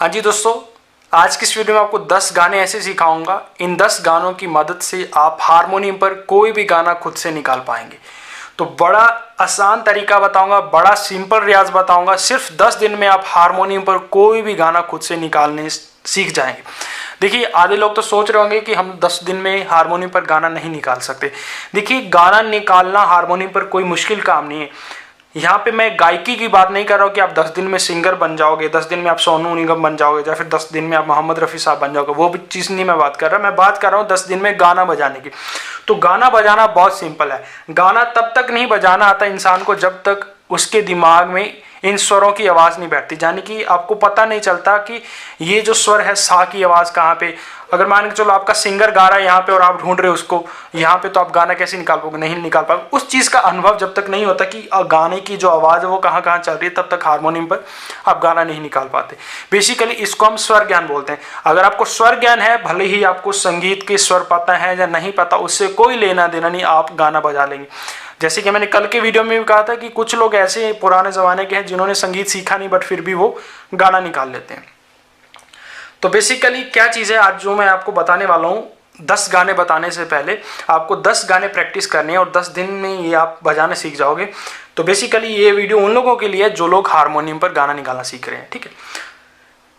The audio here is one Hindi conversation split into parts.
हाँ जी दोस्तों, आज की इस वीडियो में आपको 10 गाने ऐसे सिखाऊंगा। इन 10 गानों की मदद से आप हारमोनियम पर कोई भी गाना खुद से निकाल पाएंगे। तो बड़ा आसान तरीका बताऊंगा, बड़ा सिंपल रियाज बताऊंगा। सिर्फ 10 दिन में आप हारमोनियम पर कोई भी गाना खुद से निकालने सीख जाएंगे। देखिए, आधे लोग तो सोच रहे होंगे कि हम 10 दिन में हारमोनियम पर गाना नहीं निकाल सकते। देखिए, गाना निकालना हारमोनियम पर कोई मुश्किल काम नहीं है। यहाँ पे मैं गायकी की बात नहीं कर रहा हूँ कि आप 10 दिन में सिंगर बन जाओगे, 10 दिन में आप सोनू निगम बन जाओगे, या फिर 10 दिन में आप मोहम्मद रफ़ी साहब बन जाओगे। वो भी चीज़ नहीं मैं बात कर रहा। मैं बात कर रहा हूँ 10 दिन में गाना बजाने की। तो गाना बजाना बहुत सिंपल है। गाना तब तक नहीं बजाना आता इंसान को जब तक उसके दिमाग में इन स्वरों की आवाज़ नहीं बैठती, यानी कि आपको पता नहीं चलता कि ये जो स्वर है सा की आवाज़ कहाँ पे। अगर मान के चलो आपका सिंगर गा रहा है यहाँ पे और आप ढूंढ रहे हो उसको यहाँ पे, तो आप गाना कैसे निकाल पाओगे? नहीं निकाल पाओगे। उस चीज़ का अनुभव जब तक नहीं होता कि गाने की जो आवाज़ है वो कहाँ कहाँ चल रही है, तब तक हारमोनियम पर आप गाना नहीं निकाल पाते। बेसिकली इसको हम स्वर ज्ञान बोलते हैं। अगर आपको स्वर ज्ञान है, भले ही आपको संगीत के स्वर पता है या नहीं पता, उससे कोई लेना देना नहीं, आप गाना बजा लेंगे। जैसे कि मैंने कल के वीडियो में भी कहा था कि कुछ लोग ऐसे पुराने ज़माने के हैं जिन्होंने संगीत सीखा नहीं, बट फिर भी वो गाना निकाल लेते हैं। तो बेसिकली क्या चीज़ है आज जो मैं आपको बताने वाला हूँ, 10 गाने बताने से पहले आपको 10 गाने प्रैक्टिस करने हैं और 10 दिन में ये आप बजाने सीख जाओगे। तो बेसिकली ये वीडियो उन लोगों के लिए जो लोग हारमोनियम पर गाना निकालना सीख रहे हैं, ठीक है।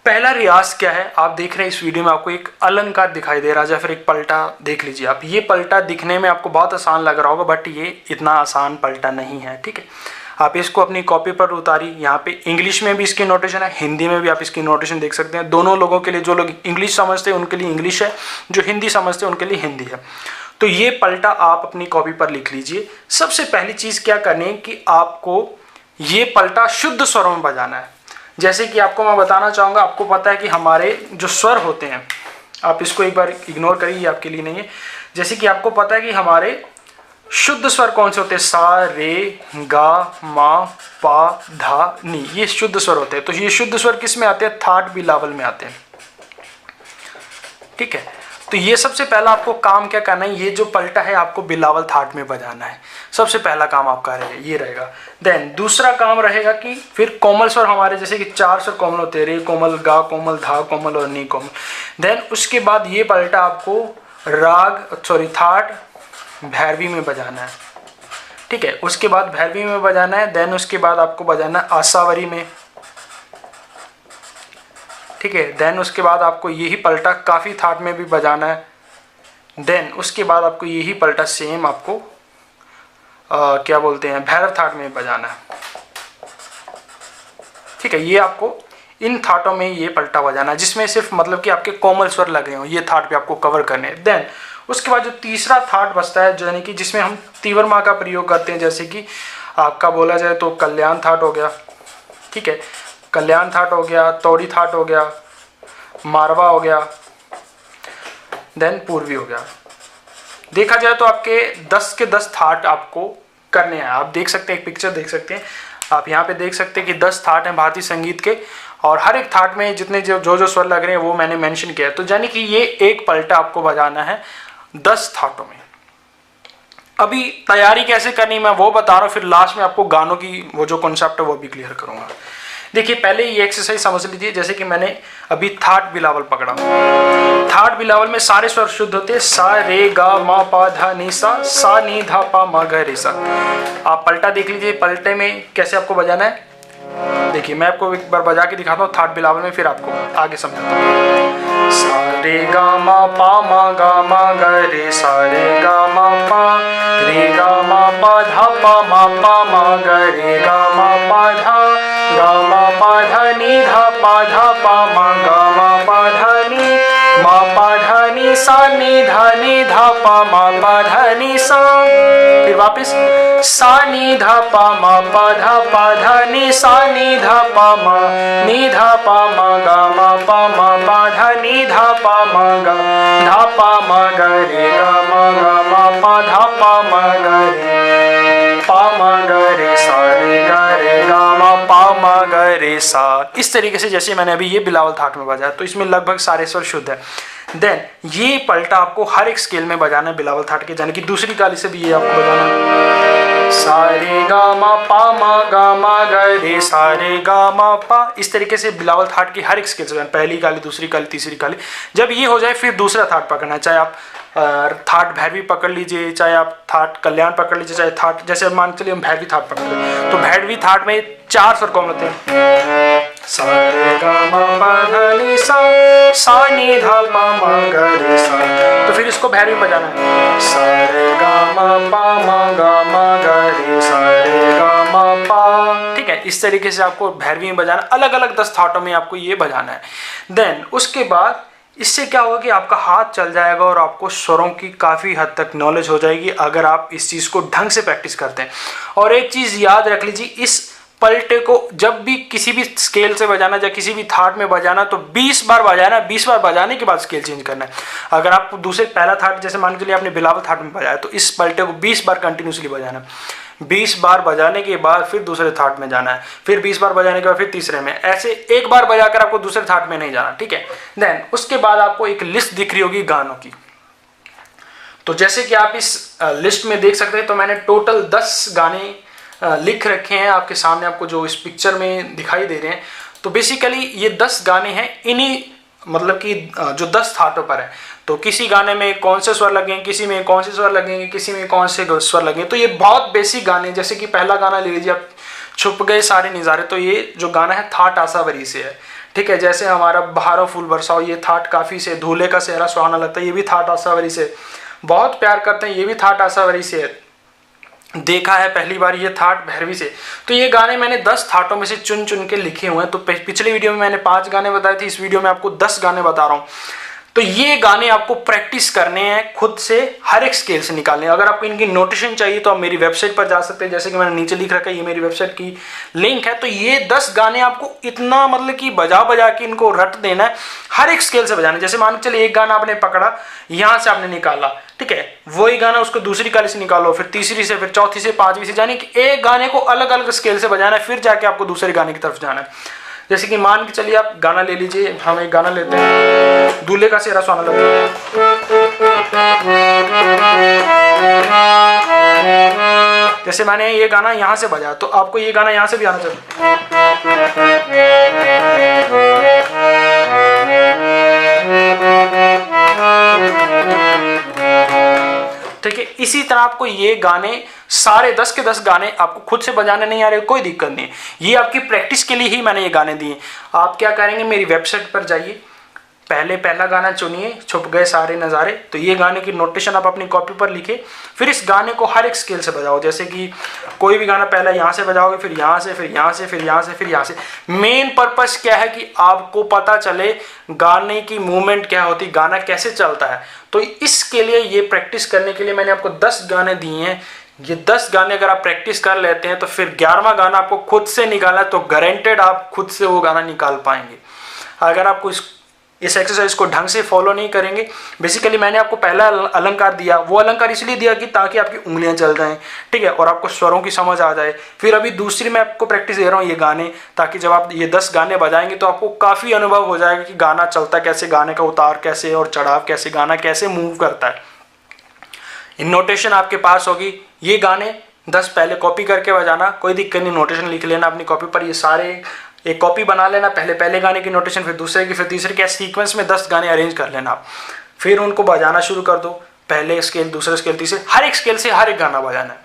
पहला रियाज क्या है, आप देख रहे हैं इस वीडियो में आपको एक अलंकार दिखाई दे रहा है, या फिर एक पलटा देख लीजिए आप। ये पलटा दिखने में आपको बहुत आसान लग रहा होगा, बट ये इतना आसान पलटा नहीं है, ठीक है। आप इसको अपनी कॉपी पर उतारिए। यहाँ पे इंग्लिश में भी इसकी नोटेशन है, हिंदी में भी आप इसकी नोटेशन देख सकते हैं। दोनों लोगों के लिए, जो लोग इंग्लिश समझते हैं उनके लिए इंग्लिश है, जो हिंदी समझते हैं उनके लिए हिंदी है। तो ये पलटा आप अपनी कॉपी पर लिख लीजिए। सबसे पहली चीज़ क्या करनी है कि आपको ये पलटा शुद्ध स्वरों में बजाना है। जैसे कि आपको मैं बताना चाहूँगा, आपको पता है कि हमारे जो स्वर होते हैं, आप इसको एक बार इग्नोर करिए, ये आपके लिए नहीं है। जैसे कि आपको पता है कि हमारे शुद्ध स्वर कौन से होते हैं? सा, रे, गा, मा, पा, धा, नी, ये शुद्ध स्वर होते हैं। तो ये शुद्ध स्वर किस में आते हैं? थाट बिलावल में आते हैं, ठीक है। तो ये सबसे पहला आपको काम क्या करना है, ये जो पलटा है आपको बिलावल थाट में बजाना है। सबसे पहला काम आपका ये रहेगा। देन दूसरा काम रहेगा कि फिर कोमल स्वर हमारे, जैसे कि 4 स्वर कोमल होते हैं, रे कोमल, गा कोमल, धा कोमल और नी कोमल। देन उसके बाद ये पलटा आपको थाट भैरवी में बजाना है, ठीक है। उसके बाद भैरवी में बजाना है। देन उसके बाद आपको बजाना है आसावरी में, ठीक है। देन उसके बाद आपको यही पलटा काफ़ी थाट में भी बजाना है। देन उसके बाद आपको यही पलटा सेम आपको क्या बोलते हैं, भैरव थाट में बजाना है, ठीक है। ये आपको इन थाटों में ये पलटा बजाना है, जिसमें सिर्फ मतलब कि आपके कोमल स्वर लगे हों, ये थाट पे आपको कवर करने हैं। देन उसके बाद जो तीसरा थाट बचता है, यानी कि जिसमें हम तीवर माँ का प्रयोग करते हैं, जैसे कि आपका बोला जाए तो कल्याण थाट हो गया, ठीक है। कल्याण थाट हो गया, तौड़ी थाट हो गया, मारवा हो गया, देन पूर्वी हो गया। देखा जाए तो आपके 10 के 10 थाट आपको करने हैं। आप देख सकते हैं, एक पिक्चर देख सकते हैं आप, यहाँ पे देख सकते हैं कि 10 थाट हैं भारतीय संगीत के, और हर एक थाट में जितने जो स्वर लग रहे हैं वो मैंने मेंशन किया है। तो यानी कि ये एक पलटा आपको बजाना है 10 थाटों में। अभी तैयारी कैसे करनी मैं वो बता रहा हूँ, फिर लास्ट में आपको गानों की वो जो कॉन्सेप्ट है वो भी क्लियर करूंगा। देखिए, पहले ये एक्सरसाइज समझ लीजिए। जैसे कि मैंने अभी थाट बिलावल पकड़ा, थाट बिलावल में सारे स्वर शुद्ध होते हैं, सा, रे, गा, मा, पा, धा, नी, सा, नी, धा, पा, मा, ग, रे, सा। आप पलटा देख लीजिए, पलटे में कैसे आपको बजाना है। देखिए, मैं आपको एक बार बजा के दिखाता हूँ थाट बिलावल में, फिर आपको आगे समझाता हूँ। सा, रे, गा, मा, पा, मा, गा, मा, ग, रे, सा, रे, गा, मा, पा, रे, गा, मा, पा, धा, पा, मा, ग, रे, गा, मा, पा, धा, गा, मा, पा, धा, नी, धा, पा, मा, गा, मा, पा, धा, नी, मा, पा, धा, नी, सा, नी, धा, पा, मा, धा, नी, सा। फिर वापस सा, नी, धा, पा, धा, नी, सा, नी, धा, पा, मा, गा, मा, पा, धा, नी, धा, पा, मा, ग, रे, गा, मा, पा, धा, मा, ग, रे, पा, मा, ग, रे, सा, रे, गा, मा, ग, रे, सा। इस तरीके से जैसे मैंने अभी ये बिलावल थाट में बजाया, तो इसमें लगभग सारे स्वर शुद्ध है। देन ये पलटा आपको हर एक स्केल में बजाना है बिलावल थाट के, यानी कि दूसरी ताली से भी ये आपको बजाना है। सा रे गा मा गा रे सा रे गा मा पा। इस तरीके से बिलावल थाट की हर एक स्केल से, पहली काली, दूसरी काली, तीसरी काली। जब ये हो जाए फिर दूसरा थाट पकड़ना है, चाहे आप थाट भैरवी पकड़ लीजिए, चाहे आप थाट कल्याण पकड़ लीजिए, चाहे थाट, जैसे मान के चलिए हम भैरवी थाट पकड़ लें, तो भैरवी थाट में 4 स्वर कौन होते हैं? सा रे गा मा पा धा नि सा, सा नि धा पा मा गा रे सा। तो फिर इसको भैरवी बजाना है, सा रे गा मा गा रे सा रे गा मा पा। ठीक है, इस तरीके से आपको भैरवी में बजाना, अलग अलग 10 थाटों में आपको ये बजाना है। देन उसके बाद इससे क्या होगा कि आपका हाथ चल जाएगा और आपको स्वरों की काफ़ी हद तक नॉलेज हो जाएगी अगर आप इस चीज़ को ढंग से प्रैक्टिस करते हैं। और एक चीज़ याद रख लीजिए, इस पलटे को जब भी किसी भी स्केल से बजाना या किसी भी थाट में बजाना तो 20 बार बजाना, 20 बार बजाने के बाद स्केल चेंज करना है। अगर आप दूसरे पहला थाट, जैसे मान के चलिए आपने बिलावल थाट में बजाया, तो इस पलटे को 20 बार कंटिन्यूसली बजाना है। 20 बार बजाने के बाद फिर दूसरे थाट में जाना है, फिर 20 बार बजाने के बाद फिर तीसरे में, ऐसे एक बार बजाकर आपको दूसरे थाट में नहीं जाना। ठीक है, देन उसके बाद आपको एक लिस्ट दिख रही होगी गानों की। तो जैसे कि आप इस लिस्ट में देख सकते हैं, तो मैंने टोटल 10 गाने लिख रखे हैं आपके सामने, आपको जो इस पिक्चर में दिखाई दे रहे हैं। तो बेसिकली ये 10 गाने हैं, इन्हीं मतलब कि जो 10 थाटों पर है। तो किसी गाने में कौन से स्वर लगेंगे, किसी में कौन से स्वर लगेंगे, किसी में कौन से स्वर लगेंगे। तो ये बहुत बेसिक गाने हैं। जैसे कि पहला गाना ले लीजिए आप, छुप गए सारे नज़ारे। तो ये जो गाना है थाट आसावरी से है। ठीक है, जैसे हमारा बहारों फूल बरसाओ, ये थाट काफ़ी से। धूले का सेहरा सुहाना लगता है, ये भी थाट आसावरी से। बहुत प्यार करते हैं, ये भी थाट आसावरी से है। देखा है पहली बार, ये थाट भैरवी से। तो ये गाने मैंने 10 थाटों में से चुन चुन के लिखे हुए हैं। तो पिछले वीडियो में मैंने 5 गाने बताए थे, इस वीडियो में आपको 10 गाने बता रहा हूँ। तो ये गाने आपको प्रैक्टिस करने हैं, खुद से हर एक स्केल से निकालने हैं। अगर आपको इनकी नोटेशन चाहिए तो आप मेरी वेबसाइट पर जा सकते हैं, जैसे कि मैंने नीचे लिख रखा है, ये मेरी वेबसाइट की लिंक है। तो ये 10 गाने आपको इतना मतलब कि बजा बजा के इनको रट देना है, हर एक स्केल से बजाना है। जैसे मान के चलिए एक गाना आपने पकड़ा, यहाँ से आपने निकाला, ठीक है, वही गाना उसको दूसरी काली से निकालो, फिर तीसरी से, फिर चौथी से, पांचवी से, यानी कि एक गाने को अलग अलग स्केल से बजाना है, फिर जाके आपको दूसरे गाने की तरफ जाना है। जैसे कि मान के चलिए आप गाना ले लीजिए, हम एक गाना लेते हैं, दूल्हे का सेहरा सुहाना लगता है। जैसे मैंने ये गाना यहाँ से बजाया, तो आपको ये गाना यहाँ से भी आना चाहिए। ठीक है, इसी तरह आपको ये गाने सारे 10 के 10 गाने आपको खुद से बजाने नहीं आ रहे, कोई दिक्कत नहीं है। ये आपकी प्रैक्टिस के लिए ही मैंने ये गाने दिए। आप क्या करेंगे, मेरी वेबसाइट पर जाइए, पहले पहला गाना चुनिए, छुप गए सारे नज़ारे। तो ये गाने की नोटेशन आप अपनी कॉपी पर लिखे, फिर इस गाने को हर एक स्केल से बजाओ। जैसे कि कोई भी गाना पहला यहाँ से बजाओगे, फिर यहाँ से, फिर यहाँ से, फिर यहाँ से, फिर यहाँ से। मेन पर्पस क्या है कि आपको पता चले गाने की मूवमेंट क्या होती, गाना कैसे चलता है। तो इसके लिए, ये प्रैक्टिस करने के लिए मैंने आपको 10 गाने दिए हैं। ये 10 गाने अगर आप प्रैक्टिस कर लेते हैं तो फिर 11वां गाना आपको खुद से निकालना है, तो गारंटेड आप खुद से वो गाना निकाल पाएंगे। अगर आपको इस एक्सरसाइज को ढंग से फॉलो नहीं करेंगे, बेसिकली मैंने आपको पहला अलंकार दिया, वो अलंकार इसलिए दिया कि ताकि आपकी उंगलियां चल जाएं, ठीक है, और आपको स्वरों की समझ आ जाए। फिर अभी दूसरी मैं आपको प्रैक्टिस दे रहा हूँ ये गाने, ताकि जब आप ये 10 गाने बजाएंगे तो आपको काफ़ी अनुभव हो जाएगा कि गाना चलता कैसे, गाने का उतार कैसे और चढ़ाव कैसे, गाना कैसे मूव करता है। इन नोटेशन आपके पास होगी। ये गाने 10 पहले कॉपी करके बजाना, कोई दिक्कत नहीं, नोटेशन लिख लेना अपनी कॉपी पर। ये सारे एक कॉपी बना लेना, पहले गाने की नोटेशन, फिर दूसरे की, फिर तीसरे के, सीक्वेंस में 10 गाने अरेंज कर लेना आप। फिर उनको बजाना शुरू कर दो, पहले स्केल, दूसरे स्केल, तीसरे, हर एक स्केल से हर एक गाना बजाना है।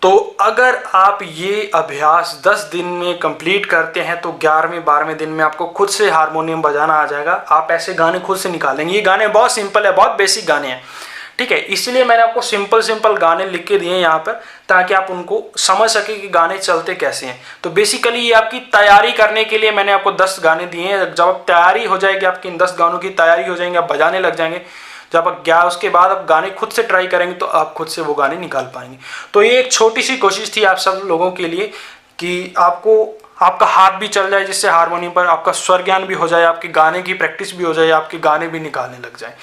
तो अगर आप ये अभ्यास 10 दिन में कंप्लीट करते हैं तो 11वें 12वें दिन में आपको खुद से हारमोनियम बजाना आ जाएगा। आप ऐसे गाने खुद से निकालेंगे। ये गाने बहुत सिंपल है, बहुत बेसिक गाने हैं, ठीक है। इसलिए मैंने आपको सिंपल गाने लिख के दिए हैं यहाँ पर, ताकि आप उनको समझ सके कि गाने चलते कैसे हैं। तो बेसिकली ये आपकी तैयारी करने के लिए मैंने आपको 10 गाने दिए हैं। जब आप तैयारी हो जाएगी, आपकी इन 10 गानों की तैयारी हो जाएंगे, आप बजाने लग जाएंगे, जब आप उसके बाद आप गाने खुद से ट्राई करेंगे तो आप खुद से वो गाने निकाल पाएंगे। तो ये एक छोटी सी कोशिश थी आप सब लोगों के लिए कि आपका हाथ भी चल जाए, जिससे हारमोनियम पर आपका स्वर ज्ञान भी हो जाए, आपके गाने की प्रैक्टिस भी हो जाए, आपके गाने भी निकालने लग जाए।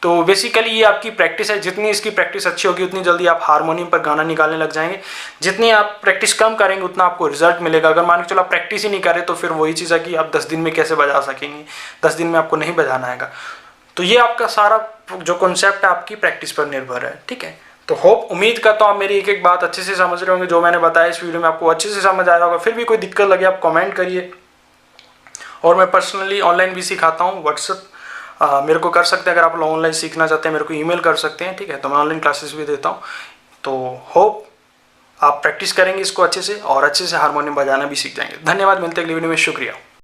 तो बेसिकली ये आपकी प्रैक्टिस है। जितनी इसकी प्रैक्टिस अच्छी होगी उतनी जल्दी आप हारमोनियम पर गाना निकालने लग जाएंगे। जितनी आप प्रैक्टिस कम करेंगे उतना आपको रिजल्ट मिलेगा। अगर मान के चलो आप प्रैक्टिस ही नहीं करें तो फिर वही चीज़ है कि आप 10 दिन में कैसे बजा सकेंगे, 10 दिन में आपको नहीं बजाना आएगा। तो ये आपका सारा जो कॉन्सेप्ट है आपकी प्रैक्टिस पर निर्भर है, ठीक है। तो होप उम्मीद करता हूँ आप मेरी एक एक बात अच्छे से समझ रहे होंगे। जो मैंने बताया इस वीडियो में आपको अच्छे से समझ आया होगा। फिर भी कोई दिक्कत लगे आप कमेंट करिए, और मैं पर्सनली ऑनलाइन भी सिखाता हूँ। व्हाट्सअप मेरे को कर सकते हैं, अगर आप ऑनलाइन सीखना चाहते हैं मेरे को ईमेल कर सकते हैं, ठीक है। तो मैं ऑनलाइन क्लासेस भी देता हूँ। तो होप आप प्रैक्टिस करेंगे इसको अच्छे से, और अच्छे से हारमोनियम बजाना भी सीख जाएंगे। धन्यवाद, मिलते हैं अगली वीडियो में। शुक्रिया।